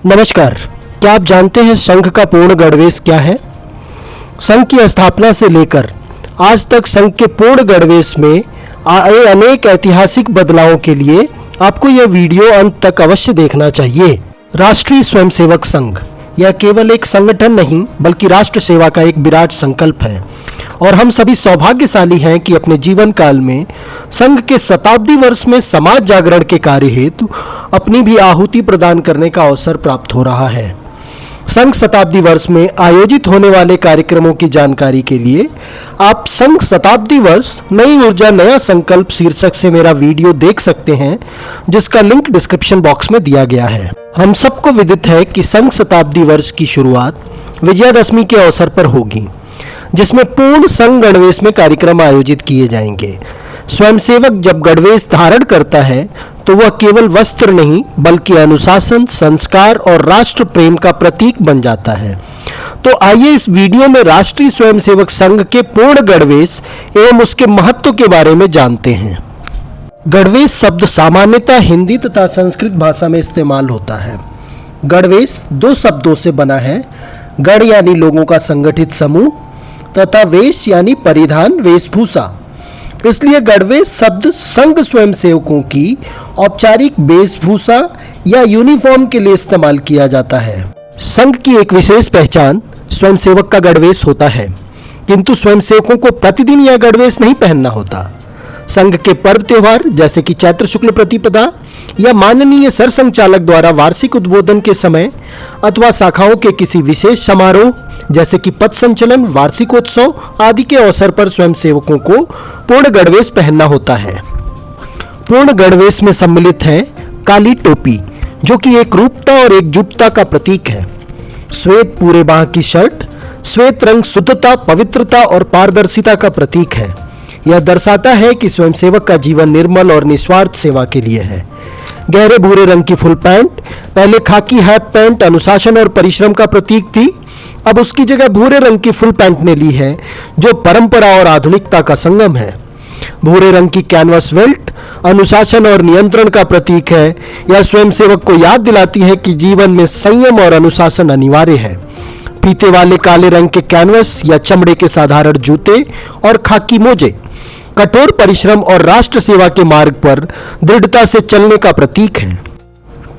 नमस्कार। क्या आप जानते हैं संघ का पूर्ण गणवेश क्या है? संघ की स्थापना से लेकर आज तक संघ के पूर्ण गणवेश में आए अनेक ऐतिहासिक बदलावों के लिए आपको यह वीडियो अंत तक अवश्य देखना चाहिए। राष्ट्रीय स्वयंसेवक संघ यह केवल एक संगठन नहीं बल्कि राष्ट्र सेवा का एक विराट संकल्प है और हम सभी सौभाग्यशाली हैं कि अपने जीवन काल में संघ के शताब्दी वर्ष में समाज जागरण के कार्य हेतु अपनी भी आहुति प्रदान करने का अवसर प्राप्त हो रहा है। संघ शताब्दी वर्ष में आयोजित होने वाले कार्यक्रमों की जानकारी के लिए आप संघ शताब्दी वर्ष नई ऊर्जा नया संकल्प शीर्षक से मेरा वीडियो देख सकते हैं, जिसका लिंक डिस्क्रिप्शन बॉक्स में दिया गया है। हम सबको विदित है कि संघ शताब्दी वर्ष की शुरुआत विजयादशमी के अवसर पर होगी, जिसमें पूर्ण संघ गणवेश में कार्यक्रम आयोजित किए जाएंगे। स्वयंसेवक जब गणवेश धारण करता है तो वह केवल वस्त्र नहीं बल्कि अनुशासन, संस्कार और राष्ट्र प्रेम का प्रतीक बन जाता है। तो आइए इस वीडियो में राष्ट्रीय स्वयंसेवक संघ के पूर्ण गणवेश एवं उसके महत्व के बारे में जानते हैं। गणवेश शब्द सामान्यतः हिंदी तथा संस्कृत भाषा में इस्तेमाल होता है। गणवेश दो शब्दों से बना है। गण यानी लोगों का संगठित समूह तथा वेश यानी परिधान, वेशभूषा। इसलिए गणवेश शब्द संघ स्वयंसेवकों की औपचारिक वेशभूषा या यूनिफॉर्म के लिए इस्तेमाल किया जाता है। संघ की एक विशेष पहचान स्वयंसेवक का गणवेश होता है, किंतु स्वयंसेवकों को प्रतिदिन यह गणवेश नहीं पहनना होता। संघ के पर्व त्योहार जैसे कि चैत्र शुक्ल प्रतिपदा या माननीय सरसंघचालक द्वारा वार्षिक उद्बोधन के समय अथवा शाखाओं के किसी विशेष समारोह जैसे कि पथ संचलन, वार्षिकोत्सव आदि के अवसर पर स्वयंसेवकों को पूर्ण गणवेश पहनना होता है। पूर्ण गणवेश में सम्मिलित है काली टोपी, जो कि एकरूपता और एकजुटता का प्रतीक है। श्वेत पूरे बाह की शर्ट, श्वेत रंग शुद्धता, पवित्रता और पारदर्शिता का प्रतीक है। यह दर्शाता है कि स्वयंसेवक का जीवन निर्मल और निस्वार्थ सेवा के लिए है। गहरे भूरे रंग की फुल पैंट, पहले खाकी हाफ पैंट अनुशासन और परिश्रम का प्रतीक थी, अब उसकी जगह भूरे रंग की फुल पैंट ने ली है, जो परंपरा और आधुनिकता का संगम है। भूरे रंग की कैनवस बेल्ट अनुशासन और नियंत्रण का प्रतीक है। यह स्वयंसेवक को याद दिलाती है कि जीवन में संयम और अनुशासन अनिवार्य है। फीते वाले काले रंग के कैनवस या चमड़े के साधारण जूते और खाकी मोजे कठोर परिश्रम और राष्ट्र सेवा के मार्ग पर दृढ़ता से चलने का प्रतीक है।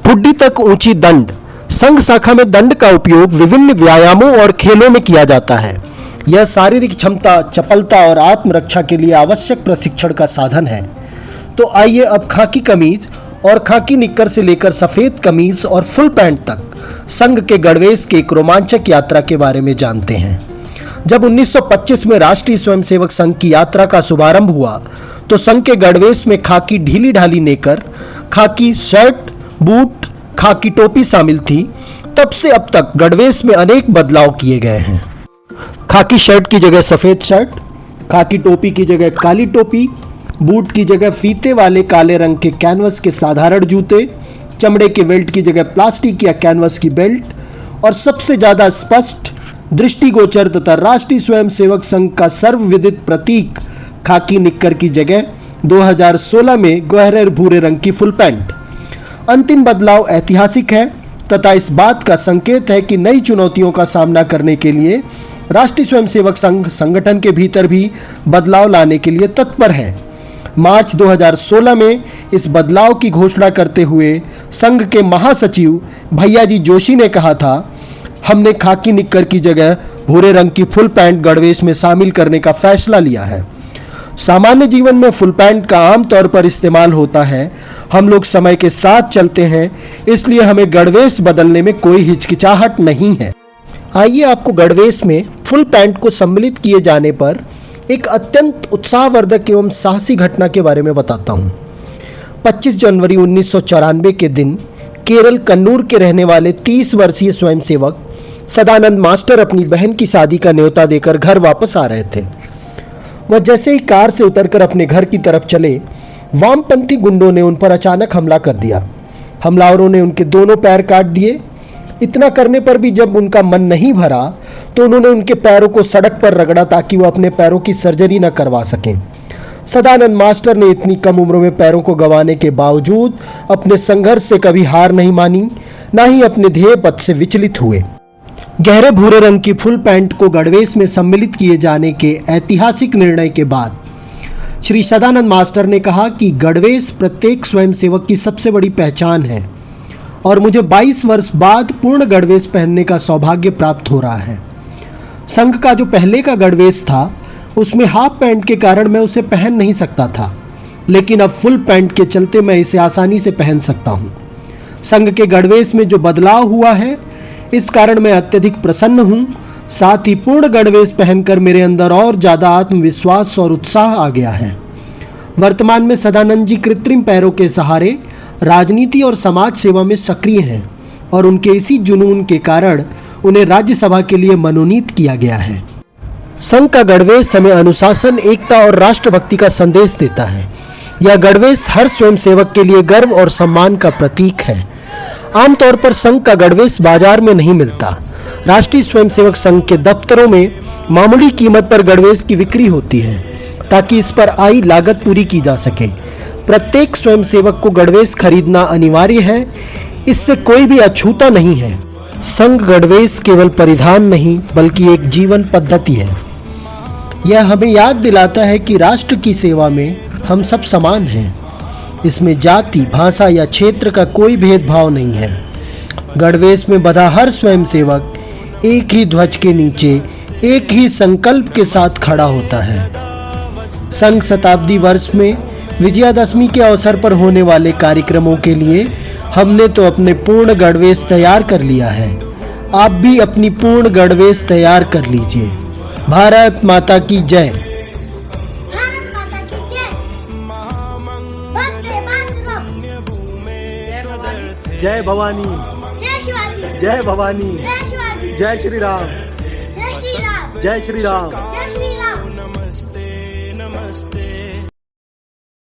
ठुड्डी तक ऊंची दंड, संघ शाखा में दंड का उपयोग विभिन्न व्यायामों और खेलों में किया जाता है। यह शारीरिक क्षमता, चपलता और आत्मरक्षा के लिए आवश्यक प्रशिक्षण का साधन है। तो आइए अब खाकी कमीज और खाकी निक्कर से लेकर सफेद कमीज और फुल पैंट तक संघ के गणवेश की एक रोमांचक यात्रा के बारे में जानते हैं। जब 1925 में राष्ट्रीय स्वयंसेवक संघ की यात्रा का शुभारंभ हुआ तो संघ के गणवेश में खाकी ढीली ढाली नेकर, खाकी शर्ट, बूट, खाकी टोपी शामिल थी। तब से अब तक गणवेश में अनेक बदलाव किए गए हैं। खाकी शर्ट की जगह सफेद शर्ट, खाकी टोपी की जगह काली टोपी, बूट की जगह फीते वाले काले रंग के कैनवस के साधारण जूते, चमड़े के बेल्ट की जगह प्लास्टिक या कैनवस की बेल्ट और सबसे ज्यादा स्पष्ट, दृष्टिगोचर तथा राष्ट्रीय स्वयंसेवक संघ का सर्वविदित प्रतीक खाकी निक्कर की जगह 2016 में गहरे भूरे रंग की फुल पैंट। अंतिम बदलाव ऐतिहासिक है तथा इस बात का संकेत है कि नई चुनौतियों का सामना करने के लिए राष्ट्रीय स्वयंसेवक संघ संगठन के भीतर भी बदलाव लाने के लिए तत्पर है। मार्च 2016 में इस बदलाव की घोषणा करते हुए संघ के महासचिव भैयाजी जोशी ने कहा था, हमने खाकी निक्कर की जगह भूरे रंग की फुल पैंट गणवेश में शामिल करने का फैसला लिया है। सामान्य जीवन में फुल पैंट का आमतौर पर इस्तेमाल होता है। हम लोग समय के साथ चलते हैं, इसलिए हमें गणवेश बदलने में कोई हिचकिचाहट नहीं है। आइए आपको गणवेश में फुल पैंट को सम्मिलित किए जाने पर एक अत्यंत उत्साहवर्धक एवं साहसी घटना के बारे में बताता हूँ। 25 जनवरी 1994 के दिन केरल कन्नूर के रहने वाले 30 वर्षीय स्वयंसेवक सदानंद मास्टर अपनी बहन की शादी का न्योता देकर घर वापस आ रहे थे। वह जैसे ही कार से उतरकर अपने घर की तरफ चले, वामपंथी गुंडों ने उन पर अचानक हमला कर दिया। हमलावरों ने उनके दोनों पैर काट दिए। इतना करने पर भी जब उनका मन नहीं भरा तो उन्होंने उनके पैरों को सड़क पर रगड़ा ताकि वह अपने पैरों की सर्जरी न करवा सकें। सदानंद मास्टर ने इतनी कम उम्र में पैरों को गंवाने के बावजूद अपने संघर्ष से कभी हार नहीं मानी, न ही अपने ध्येय पथ से विचलित हुए। गहरे भूरे रंग की फुल पैंट को गणवेश में सम्मिलित किए जाने के ऐतिहासिक निर्णय के बाद श्री सदानंद मास्टर ने कहा कि गणवेश प्रत्येक स्वयंसेवक की सबसे बड़ी पहचान है और मुझे 22 वर्ष बाद पूर्ण गणवेश पहनने का सौभाग्य प्राप्त हो रहा है। संघ का जो पहले का गणवेश था उसमें हाफ पैंट के कारण मैं उसे पहन नहीं सकता था, लेकिन अब फुल पैंट के चलते मैं इसे आसानी से पहन सकता हूँ। संघ के गणवेश में जो बदलाव हुआ है इस कारण मैं अत्यधिक प्रसन्न हूँ। साथ ही पूर्ण गणवेश पहनकर मेरे अंदर और ज़्यादा आत्मविश्वास और उत्साह आ गया है। वर्तमान में सदानंद जी कृत्रिम पैरों के सहारे राजनीति और समाज सेवा में सक्रिय हैं और उनके इसी जुनून के कारण उन्हें राज्यसभा के लिए मनोनीत किया गया है। संघ का गणवेश हमें अनुशासन, एकता और राष्ट्रभक्ति का संदेश देता है। यह गणवेश हर स्वयंसेवक के लिए गर्व और सम्मान का प्रतीक है। आमतौर पर संघ का गणवेश बाजार में नहीं मिलता। राष्ट्रीय स्वयंसेवक संघ के दफ्तरों में मामूली कीमत पर गणवेश की बिक्री होती है ताकि इस पर आई लागत पूरी की जा सके। प्रत्येक स्वयंसेवक को गणवेश खरीदना अनिवार्य है, इससे कोई भी अछूता नहीं है। संघ गणवेश केवल परिधान नहीं बल्कि एक जीवन पद्धति है। यह हमें याद दिलाता है कि राष्ट्र की सेवा में हम सब समान हैं। इसमें जाति, भाषा या क्षेत्र का कोई भेदभाव नहीं है। गणवेश में बंधा हर स्वयंसेवक एक ही ध्वज के नीचे एक ही संकल्प के साथ खड़ा होता है। संघ शताब्दी वर्ष में विजयादशमी के अवसर पर होने वाले कार्यक्रमों के लिए हमने तो अपने पूर्ण गणवेश तैयार कर लिया है। आप भी अपनी पूर्ण गणवेश तैयार कर लीजिए। भारत माता की जय। भारत माता की जय। वंदे मातरम। जय भवानी, जय शिवाजी। जय भवानी, जय शिवाजी। जय श्री राम, जय श्री राम। जय श्री राम। जय श्री राम। नमस्ते नमस्ते